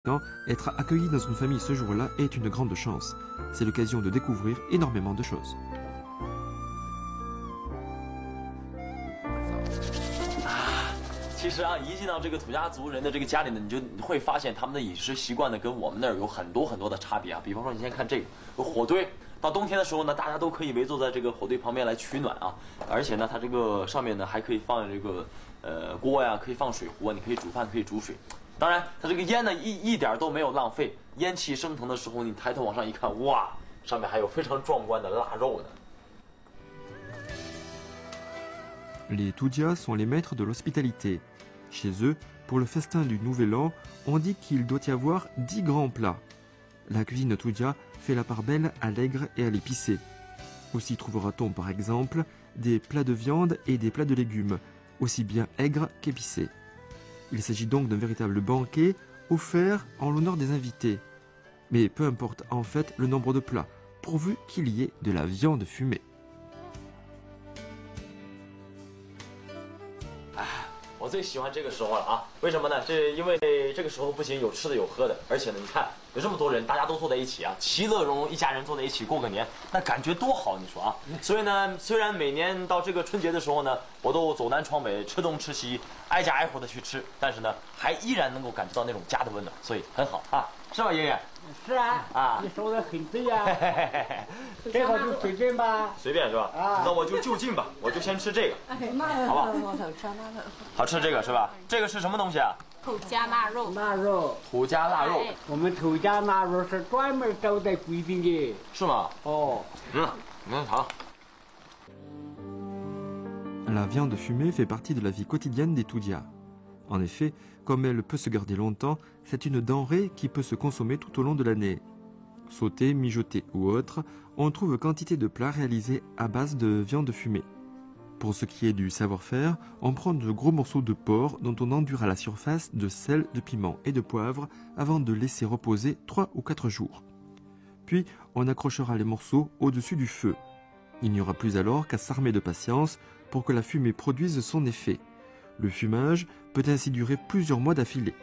Être accueilli dans une famille ce jour-là est une grande chance. C'est l'occasion de découvrir énormément de choses. 其实啊，一进到这个土家族人的这个家里呢，你会发现他们的饮食习惯呢，跟我们那儿有很多的差别啊。比方说，你先看这个有火堆，到冬天的时候呢，大家都可以围坐在这个火堆旁边来取暖啊。而且呢，它这个上面呢还可以放这个锅呀，可以放水壶啊，你可以煮饭，可以煮水。当然，它这个烟呢一点都没有浪费，烟气升腾的时候，你抬头往上一看，哇，上面还有非常壮观的腊肉呢。 Les Toudias sont les maîtres de l'hospitalité. Chez eux, pour le festin du Nouvel An, on dit qu'il doit y avoir 10 grands plats. La cuisine Toudia fait la part belle à l'aigre et à l'épicé. Aussi trouvera-t-on par exemple des plats de viande et des plats de légumes, aussi bien aigres qu'épicés. Il s'agit donc d'un véritable banquet offert en l'honneur des invités. Mais peu importe en fait le nombre de plats, pourvu qu'il y ait de la viande fumée. 我最喜欢这个时候了啊！为什么呢？这因为这个时候不仅有吃的有喝的，而且呢，你看有这么多人，大家都坐在一起啊，其乐融融，一家人坐在一起过个年，那感觉多好，你说啊？所以呢，虽然每年到这个春节的时候呢，我都走南闯北，吃东吃西，挨家挨户的去吃，但是呢，还依然能够感觉到那种家的温暖，所以很好啊，是吧，爷爷？是啊，啊，你说的很对呀。这个就随便吧，随便是吧？啊，那我就近吧，我就先吃这个，好吧？好吃这个是吧？这个是什么东西啊？ 土家腊肉，腊肉，土家腊肉。我们土家腊肉是专门招待贵宾的。是吗？哦，你看尝。 La viande fumée fait partie de la vie quotidienne des Toudias. En effet, comme elle peut se garder longtemps, c'est une denrée qui peut se consommer tout au long de l'année. Sautée, mijotée ou autre, on trouve quantité de plats réalisés à base de viande fumée. Pour ce qui est du savoir-faire, on prend de gros morceaux de porc dont on endure à la surface de sel, de piment et de poivre avant de laisser reposer 3 ou 4 jours. Puis, on accrochera les morceaux au-dessus du feu. Il n'y aura plus alors qu'à s'armer de patience pour que la fumée produise son effet. Le fumage peut ainsi durer plusieurs mois d'affilée.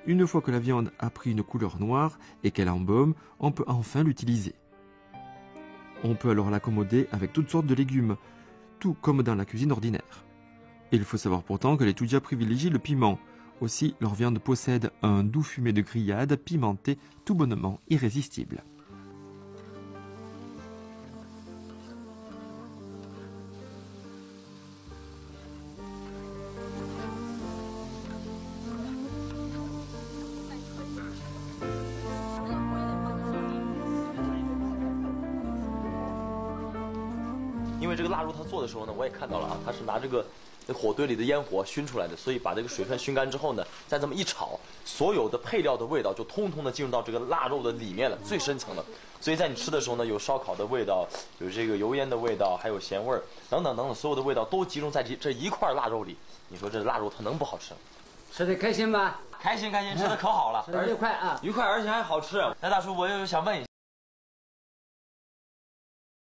Une fois que la viande a pris une couleur noire et qu'elle embaume, on peut enfin l'utiliser. On peut alors l'accommoder avec toutes sortes de légumes, tout comme dans la cuisine ordinaire. Il faut savoir pourtant que les Toudias privilégient le piment. Aussi, leur viande possède un doux fumet de grillade pimenté tout bonnement irrésistible. 因为这个腊肉它做的时候呢，我也看到了啊，它是拿这个火堆里的烟火熏出来的，所以把这个水分熏干之后呢，再这么一炒，所有的配料的味道就通通的进入到这个腊肉的里面了，最深层的。所以在你吃的时候呢，有烧烤的味道，有这个油烟的味道，还有咸味儿，等等等等，所有的味道都集中在这一块腊肉里。你说这腊肉它能不好吃？吃的开心吧？开心开心，吃的可好了，吃的愉快啊！愉快，而且还好吃。那大叔，我又想问一下。